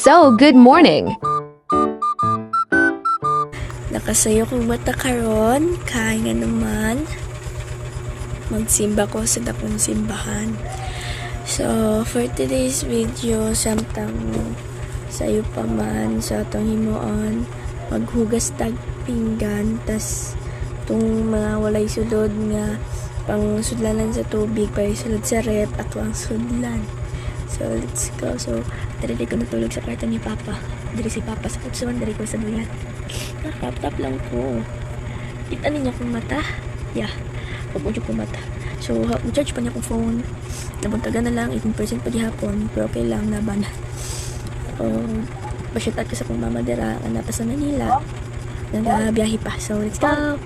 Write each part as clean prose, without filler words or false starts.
So, good morning. Nakasayo kong mata karon, kaya nga naman magsimba ko sa dakong simbahan. So, for today's video, samtang sayo pa man sa atong himuon, maghugas tag pinggan, tas itong mga walay sulod nga pang sudlanan sa tubig, para sulod sa rep, ato ang sudlan. So, let's go. So, dali ko natulog sa kwarto ni Papa. Dali si Papa sa kutsuan, dali ko sa duyan. Nakaptap lang ko. Kita niya kong mata. Yeah, pag-udyok ko mata. So, charge pa niya kong phone. Nabuntagan na lang, 18% pa gihapon. Pero okay lang, laban. Bashout out ko sa kong mama dira, na pa sa Manila. Nag-biyahe pa. So, let's go!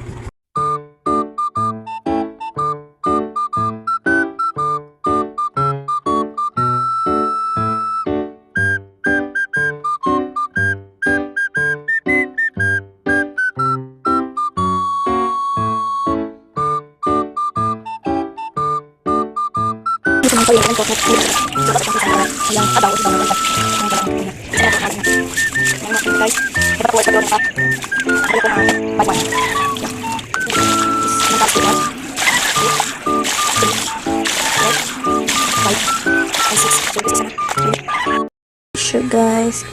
So guys,